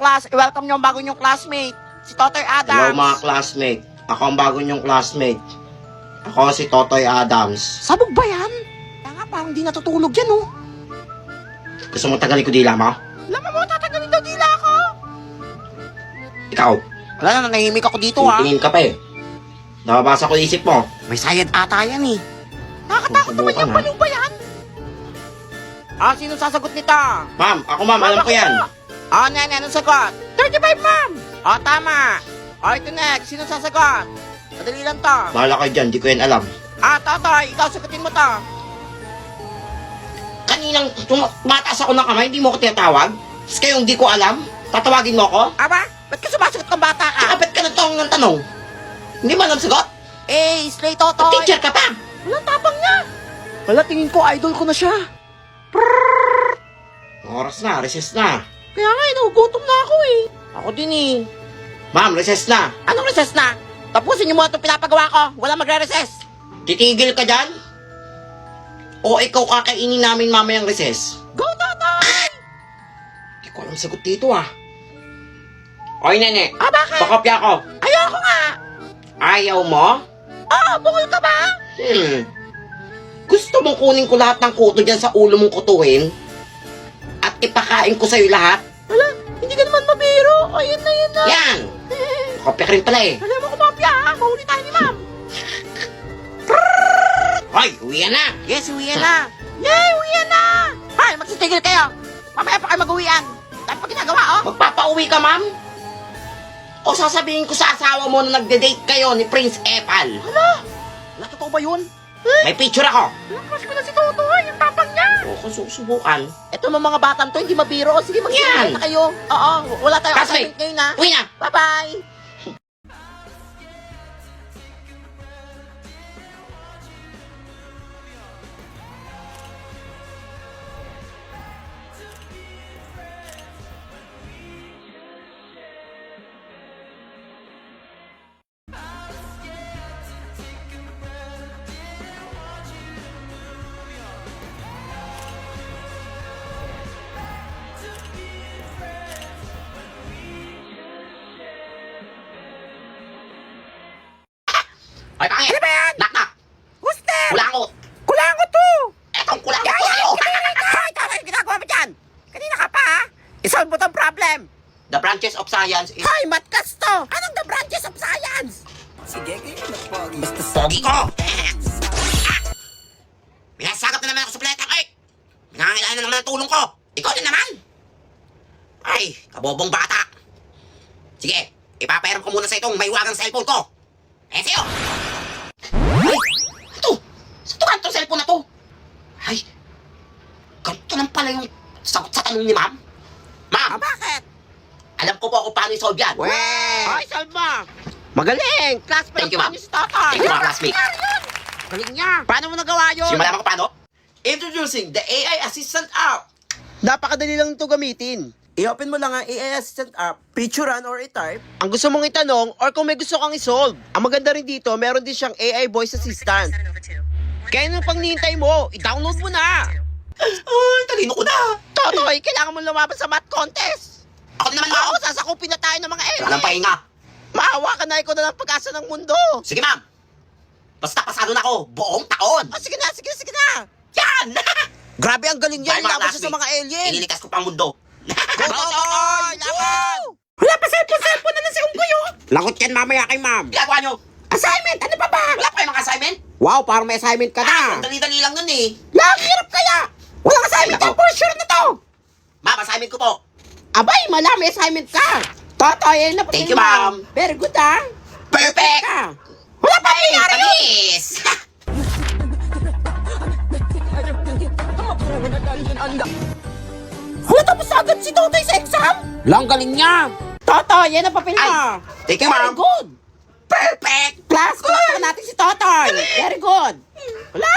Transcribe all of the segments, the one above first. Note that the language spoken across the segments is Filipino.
class. I-welcome niyo ang bago niyong classmate, si Totoy Adams. Hello mga classmate. Ako ang bago niyong classmate. Ako si Totoy Adams. Sabog ba yan? Kaya nga, parang di natutulog yan, oh. Gusto mo tagalin ko dila mo? Alam mo, tatagalin daw dila ako. Ikaw, Wala na, nanahimik ako dito, ha. tingin ka pa eh. Nakabasa ko isip mo. May sayad ata yan, eh. Nakakatakot naman Susubukan, yung baliw ba yan? Ah, sino sasagot nito? Ma'am, ako ma'am, alam ko yan. Ah, nene, anong sagot? 35, ma'am. Ah, tama. Ah, ito next. Sino sasagot? Madali lang to. Bahala kayo dyan, di ko yan alam. Ah, Totoy, ikaw sagutin mo to. Kaninang tumataas ako ng kamay, hindi mo ako tinatawag? Tapos kayong di ko alam, tatawagin mo ako? Aba, ba't ka sumasagot kang bata ka? Tsaka ba't ka nagtawag ng tanong? Hindi mo alam sagot? Eh, slay Totoy. Teacher ka pa! Walang tapang niya. Wala, tingin ko, idol ko na siya. Oras na, recess na. Kaya nga, inugutom na ako eh. Ako din eh. Ma'am, recess na. Anong recess na? Tapusin niyo muna itong pinapagawa ko. Wala magre-recess. Titigil ka dyan? O ikaw kakainin namin mamayang recess? Go, Totoy! Hindi ko alam sagot dito ah. Oy, nene. Ah, bakit? Pakopya ko. Ayoko nga. Ayaw mo? Ah, bungol ka ba? Gusto mong kunin ko lahat ng kuto dyan sa ulo mong kutuin? At ipakain ko sa'yo lahat? Wala, hindi ka naman mabiro. Ayun na, yun na. Yan! Pakopya ka rin pala eh. Alam mo kumapya ha, mahuli tayo ni ma'am. Hoy, uwi na! Yes, uwian na. Yay, uwian na. Hay, magsitigil kayo. Mamaya pa kayo mag-uwian. Dahil pa ginagawa, oh. Magpapauwi ka, ma'am? O sasabihin ko sa asawa mo na nagde-date kayo ni Prince Epal? Hala, wala, totoo ba yun? May picture ako. Crush ko na si Totoy, yung tapang niya. O kung susubukan. Ito mga batang to, hindi mabiro. Sige, Yan. magsisigil na kayo. Oo, wala tayong Kasi, assignment ngayon, ha. uwi na! Bye-bye. Ay, pangit! Ano ba yan? Knock-knock! Who's there? Kulangot! Kulangot to. Etong kulangot Ay, ko sa'yo! Ay, tama yung ginagawa mo dyan. Kanina ka pa, ha? Isolve mo tong problem. The branches of science is... Hay, matkas to. Anong the branches of science? Sige, kayo na pogi. Basta pogi ko! Minasagap na naman ako sa planeta ko eh! Nangangailangan na naman ang tulong ko! Ikaw din naman! Ay, kabobong bata! Sige, ipapairam ko muna sa itong may wagang cellphone ko! Ayan sa'yo! Ay! Ito! Sa to kanto cellphone na to? Ay! Ganito lang pala yung sagot sa tanong ni ma'am? Ma'am! Bakit? Alam ko po kung paano i-solve yan! Ay, solve mo. Magaling. Classmate Thank you, pa ma'am. niyo si Totoy. Thank you, mga classmate. Galing niya. Paano mo nagawa yun? Sige, malaman ko paano? Introducing the AI Assistant app! Napakadali lang ito gamitin. I-open mo lang ang AI Assistant app, picturean or i-type ang gusto mong itanong or kung may gusto kang isolve. Ang maganda rin dito, meron din siyang AI voice assistant. Kaya nang panghihintay mo, i-download mo na. Ay, talino ko na! Totoy, kailangan mo lumaban sa math contest. Ako naman, Oo, ma'am! sasakupin na tayo ng mga alien. Walang pahinga! Maawa ka na, ikaw na lang pag-asa ng mundo. Sige, ma'am! Basta pasado na ako, buong taon! Oh, sige na, sige na. Yan! Grabe ang galing niya, Bye, mga laban siya sa classmate. mga alien. Ililigtas ko pang mundo! Go, Totoy! Laban! Wala pa cellphone na lang si Unggoy, oh. Lagot yan mamaya kay ma'am. Ginagawa nyo! Assignment, ano pa ba? Wala pa kayong mga assignment? Wow, parang may assignment ka na. Ang dali-dali lang nun eh! Hirap kaya. Walang assignment Ako. yan, for sure na to. Ma'am, assignment ko po! Abay, may assignment ka. Totoy, ayun na Thank you, ma'am. Very good, ha? Perfect! Wala pa nangyari yun. Tamis! Wala, tapos agad si Totoy sa exam? Lang galing niya. Totoy, yan ang papel mo. Ay, thank you, Very ma'am. good. Perfect! Class, palakpakan natin si Totoy. Very good. Wala,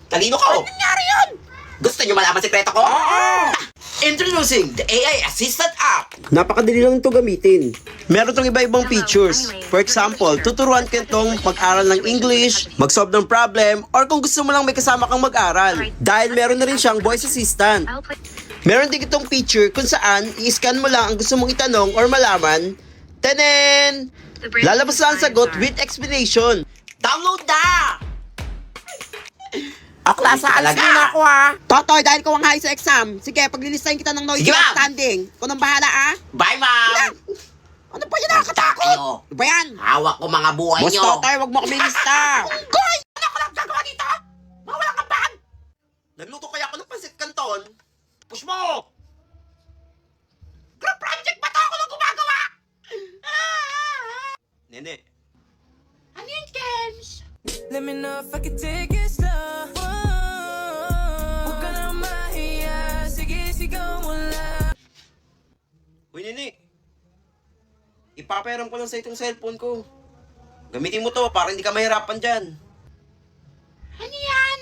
Talino ko! nangyari yun? Gusto nyo malaman sikreto ko? Oo. Introducing the AI Assistant app! Napakadali lang ito gamitin. Meron tong iba-ibang features. For example, tuturuan ka itong mag-aral ng English, mag-solve ng problem, or kung gusto mo lang may kasama kang mag-aral. Dahil meron na rin siyang voice assistant. Meron din itong feature kung saan i-scan mo lang ang gusto mong itanong or malaman. Tenen! Lalabas lang ang sagot with explanation. Download na! O, klasa, alis Talaga? muna ako ha. Totoy, dahil ko ang high sa exam. Sige, paglilistahin kita ng noisy Sige, ma'am. outstanding. Kung nang bahala ha. Bye, ma'am! Ano ba yan nakakatakot? Kayo. Ano ba yan? Hawak ko mga buhay Boss nyo. Totoy, wag mo kami lista. Goy! Ano ko lang gagawa dito? Mga walang kampaan! Nagluto kaya ako ng pansit canton. Push mo! Group project ba to? Ako lang gumagawa! Nene. Ano yung games? Let me know if I can take it slow. Huwag ka na mahiya. Sige, sigaw mo lang. Uy, Nene. Ipapayaram ko lang sa itong cellphone ko. Gamitin mo to para hindi ka mahirapan dyan. Ano yan?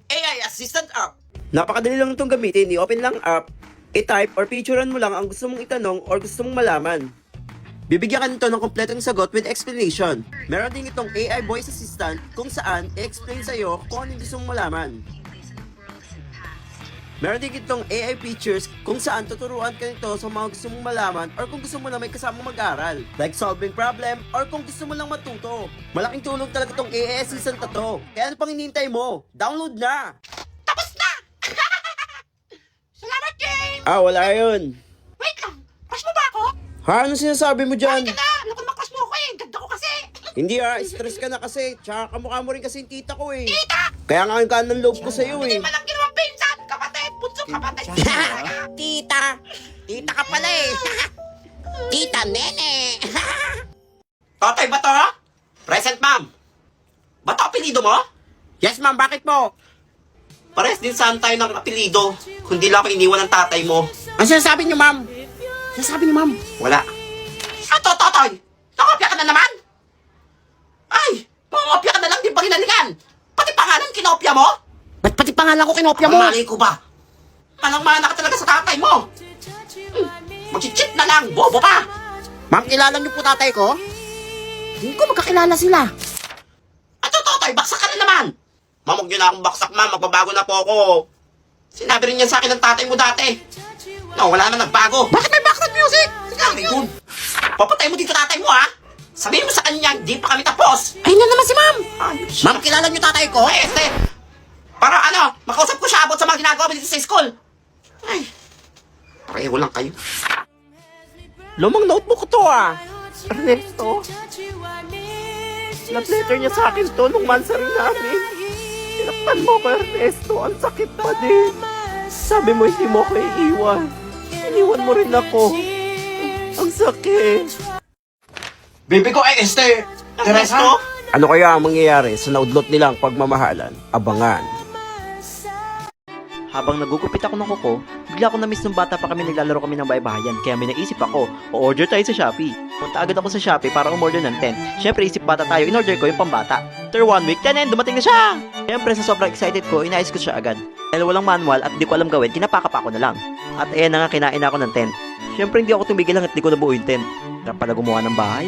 AI Assistant App. Napakadali lang itong gamitin. I-open lang app, i-type or picturean mo lang ang gusto mong itanong or gusto mong malaman. Bibigyan ka nito ng kompletong sagot with explanation. Meron din itong AI voice assistant kung saan i-explain sa'yo kung ano yung gusto mong malaman. Meron din itong AI features kung saan tuturuan ka nito sa mga gusto mong malaman or kung gusto mo lang may kasamang mag-aral. Like solving problem or kung gusto mo lang matuto. Malaking tulong talaga itong AI assistant na to. Kaya ano pang hinihintay mo? Download na! Tapos na! Salamat, James! Ah, wala yun. Wait lang! Crush mo ba ako? Ha? Ano sinasabi mo dyan? Hindi ka na! Ano kung makrush mo ako eh? Ganda ko kasi! Hindi stress ka na kasi. Tsaka kamukha mo rin kasi yung tita ko eh. Tita! Kaya nga yung kanan loob ko sa'yo Hindi eh. man lang ginawang pinsan! Kapatid! Bunso kapatid! Tita! Tita ka pala eh. Tita Nene! Totoy ba to? Present, ma'am! Ba to apelido mo? Yes ma'am, bakit po? Pares din saan tayo ng apelido. Kundi lang ako iniwan ng tatay mo. Ano sinasabi niyo ma'am? Sinasabi niyo ma'am? Wala. Ato, Totoy! Nakopya ka na naman? Ay! Pangopya ka na lang din ba hinalikan? Pati pangalan kinopya mo? Ba't pati pangalan ko kinopya mo? Mali ko ba? Manang-mana ka talaga sa tatay mo! Mag-cheat na lang! Bobo pa! Ma'am, kilala niyo po tatay ko? Hindi ko magkakilala sila. Ato, Totoy! Baksak ka na naman! Mamog nyo na akong baksak, ma'am. Magbabago na po ako. Sinabi rin yan sa akin ng tatay mo dati. No, wala naman nagbago. Bakit may background music? Very good. Papatay mo dito tatay mo, ha? Sabihin mo sa kanya, di pa kami tapos. Ayun na naman si ma'am. Ayos Ma'am, kilala niyo tatay ko? Ay, para ano, makausap ko siya about sa mga ginagawa mo dito sa school. Ay, pareho lang kayo. Lumang notebook ko to ah. Ernesto. Love letter niya sa akin to nung mansari namin. Tinakpan mo ko, Ernesto. Ang sakit pa din. Sabi mo hindi mo ako iiwan. Iniwan mo rin ako. Ang sakit. Baby ko, Ernesto. Ano kaya ang mangyayari sa naudlot nilang pagmamahalan? Abangan. Habang nagugupit ako ng kuko, bigla ko na-miss nung bata pa kami naglalaro kami ng bahay-bahayan. Kaya may naisip ako, o-order tayo sa Shopee. Punta agad ako sa Shopee para umorder ng tent. Syempre isip bata tayo, in-order ko yung pambata. After 1 week, tenen, dumating na siya! Syempre sa sobrang excited ko, inayos ko siya agad. Dahil walang manual at di ko alam gawin, kinapakapa ko na lang. At ayan na nga, kinain ako ng tent. Syempre hindi ako tumigil hanggat di ko nabuo yung tent. Sarap pala gumawa ng bahay.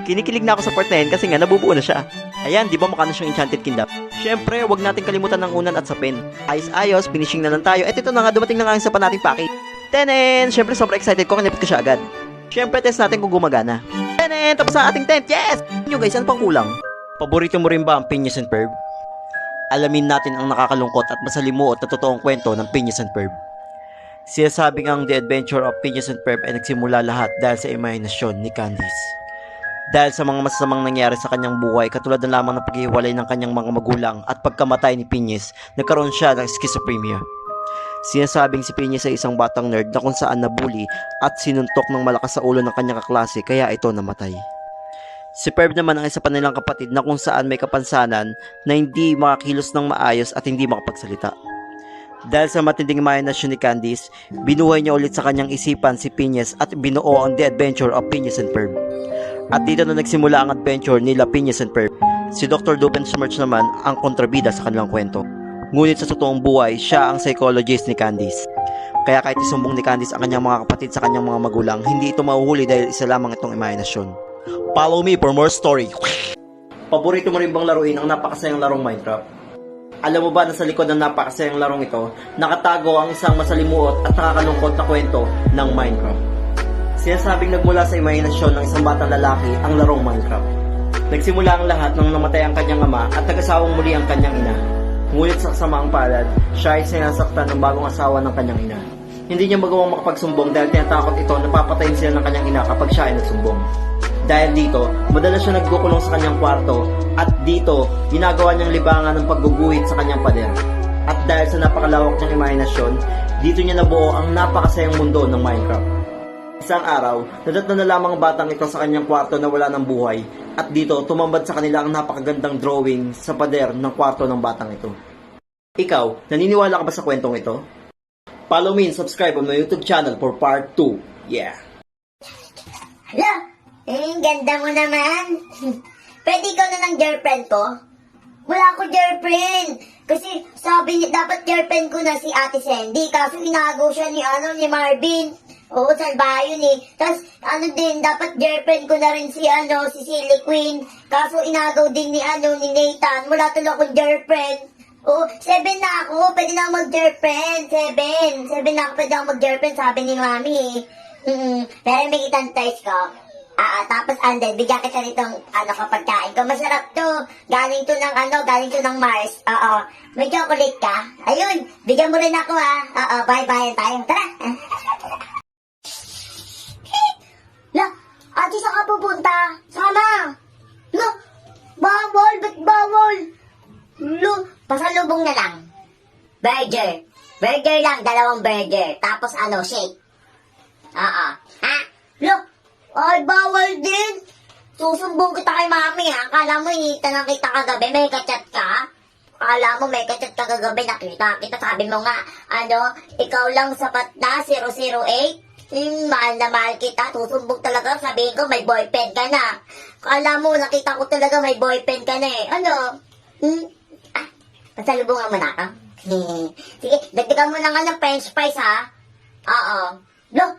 Kinikilig na ako sa part na yun kasi nga nabubuo na siya. Ayan, di ba mukha na siyang enchanted kingdom? Syempre, wag natin kalimutan ng unan at sapin. Ayos-ayos, finishing na lang tayo. At ito na nga, dumating na nga yung sapa nating package. Tenen! Syempre, sobrang excited ko, kinipit ko siya agad. Syempre, test natin kung gumagana. Tenen! Tapos na ang ating tent! Yes! Nyo guys, ano pang kulang? Paborito mo rin ba ang Phineas and Ferb? Alamin natin ang nakakalungkot at masalimuot na totoong kwento ng Phineas and Ferb. Sinasabing ang The Adventure of Phineas and Ferb ay nagsimula lahat dahil sa imahinasyon ni Candice. Dahil sa mga masasamang nangyari sa kanyang buhay, katulad na lamang ng paghihiwalay ng kanyang mga magulang at pagkamatay ni Phineas, nagkaroon siya ng schizophrenia. Sinasabing si Phineas ay isang batang nerd na kung saan nabully at sinuntok ng malakas sa ulo ng kanyang kaklase kaya ito namatay. Si Ferb naman ang isa pa nilang kapatid na kung saan may kapansanan na hindi makakilos ng maayos at hindi makapagsalita. Dahil sa matinding imahinasyon ni Candice, binuhay niya ulit sa kanyang isipan si Phineas at binuo ang The Adventure of Phineas and Ferb. At dito na nagsimula ang adventure nila Phineas and Ferb. Si Dr. Doofenshmirtz naman ang kontrabida sa kanilang kwento. Ngunit sa totoong buhay, siya ang psychologist ni Candice. Kaya kahit isumbong ni Candice ang kanyang mga kapatid sa kanyang mga magulang, hindi ito mahuhuli dahil isa lamang itong imahinasyon. Follow me for more story. Paborito mo rin bang laruin ang napakasayang larong Minecraft? Alam mo ba na sa likod ng napakasayang larong ito, nakatago ang isang masalimuot at nakakalungkot na kwento ng Minecraft. Sinasabing nagmula sa imahinasyon ng isang batang lalaki ang larong Minecraft. Nagsimula ang lahat nang namatay ang kanyang ama at nag-asawang muli ang kanyang ina. Ngunit sa kasamaang palad, siya ay sinasaktan ng bagong asawa ng kanyang ina. Hindi niya magawang makapagsumbong dahil tinatakot ito na papatayin sila ng kanyang ina kapag siya ay nagsumbong. Dahil dito, madalas siya nagkukulong sa kanyang kwarto at dito, ginagawa niyang libangan ng pagguguhit sa kanyang pader. At dahil sa napakalawak niyang imahinasyon, dito niya nabuo ang napakasayang mundo ng Minecraft. Isang araw, nadatnan na lamang ang batang ito sa kanyang kwarto na wala ng buhay at dito tumambad sa kanila ang napakagandang drawing sa pader ng kwarto ng batang ito. Ikaw, naniniwala ka ba sa kwentong ito? Follow me and subscribe on my YouTube channel for part 2. Yeah! Hala, ang ganda mo naman. Pwede ikaw na ng girlfriend ko? Wala ako girlfriend. Kasi sabi niya, dapat girlfriend ko na si Ate Sandy. Kaso inago siya ni Marvin. Oo, salba yun eh. Tapos, dapat girlfriend ko na rin si Silly Queen. Kaso inagaw din ni Nathan. Wala tuloy akong girlfriend. Oo, 7 na ako. Pwede na ako mag-girlfriend. 7 na ako. Pwede ako mag-girlfriend, sabi ni Mami eh. Pero may itantays ko. Tapos bigyan kita nitong kapagkain ko. Masarap to. Galing to ng Mars. Oo. May chocolate ka? Ayun, bigyan mo rin ako ha. Oo, bye-bye tayo. Tara! La, ate, saan ka pupunta? Sama! La, bawal, ba't bawal? Lo, pasalubong na lang. Burger. Burger lang, 2 burger. Tapos shake. Oo. Ha? Lo, ay, bawal din. Susumbong kita kay Mami ha. Akala mo, tanang kita kagabi, may kachat ka? Akala mo, may kachat ka kagabi, nakita kita. Sabi mo nga, ikaw lang sapat na, 008. Mahal na mahal kita, susumbong talaga. Sabihin ko, may boyfriend ka na. Akala mo, nakita ko talaga may boyfriend ka na eh. Pasalubungan mo na ako? Sige, dagdagan mo na nga ng french fries ha. Oo. Lo,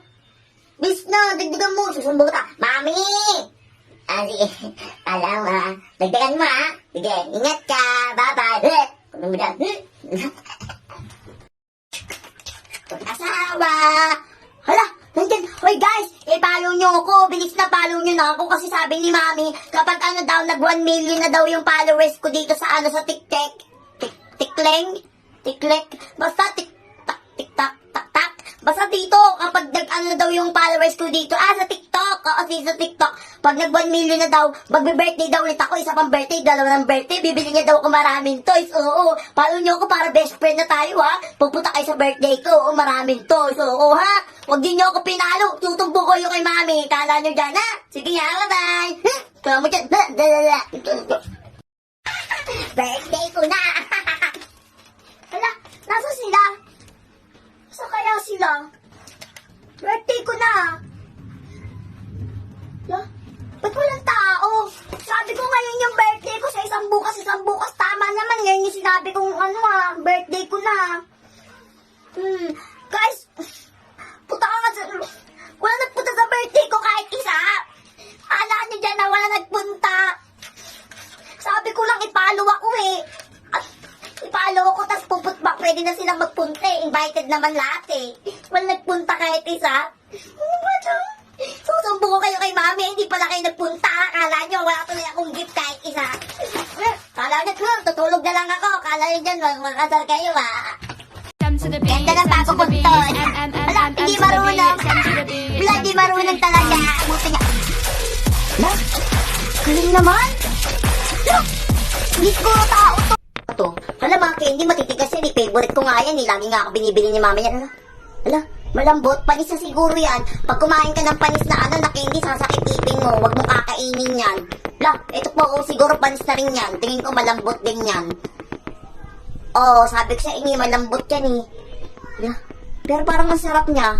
bis na, dagdagan mo. Susumbong kita. Mami! Sige. Alam ha. Dagdagan mo ha. Sige, ingat ka. Bye-bye. Kung mo dyan. Asawa! Hala! Nandyan, hoy guys, i-follow nyo ako, bilis na follow nyo na ako kasi sabi ni Mami, kapag nag 1 million na daw yung followers ko dito sa sa TikTok, basta TikTok, basta dito, kapag na daw yung followers ko dito, sa TikTok, kasi sa TikTok, pag nag 1 million na daw, magbe-birthday daw ulit ako, isa pang birthday, 2 ng birthday, bibili niya daw ako maraming toys, oo, follow nyo ako para best friend na tayo ha, pupunta kayo sa birthday ko, oo, maraming toys, oo ha, huwag din nyo ako pinalo, tutumbong ko yung kay Mami, kala nyo dyan ha, sige nga, bye-bye, kala mo dyan, birthday ko na, hala, nasa sila? Saan kaya sila? Birthday ko na. Ba't walang tao? Sabi ko ngayon yung birthday ko sa isang bukas. Tama naman ngayon yung sinabi kong birthday ko na. Guys, puta ka nga wala nagpunta sa birthday ko kahit isa. Alaan nyo dyan na wala nagpunta. Sabi ko lang ipalo ako eh. At ipalo ako, tas puputbak, pwede na silang magpunta eh. Invited naman lahat eh. Wala nagpunta kahit isa. Ano ba ito? Susumbong ko kayo kay Mami, hindi pala kayo nagpunta. Kala nyo, wala tuloy akong gift kahit isa. Kala nyo, tutulog na lang ako. Kala nyo dyan, magkasal kayo ha. Ganda ng bago kong ton. Wala, hindi marunong. Wala, hindi marunong talaga. Buti nga. Wala, galing naman. Wala, hindi siguro tao to. Hala mga candy, matitigas yan eh. Favorite ko nga yan eh. Lagi nga ako binibili ni Mami yan. Hala, malambot. Panis na siguro yan. Pag kumain ka ng panis na na candy, sasakit ipin mo. Huwag mong kakainin yan. Hala, ito po siguro panis na rin yan. Tingin ko malambot din yan. Oo, sabi ko sa inyo, malambot yan eh. Hala, pero parang masarap niya.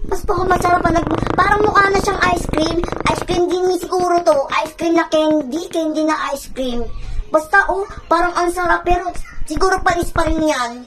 Mas masarap pa parang mukha na siyang ice cream. Ice cream din siguro to. Ice cream na candy. Candy na ice cream. Basta parang ang sarap pero siguro panis pa rin yan.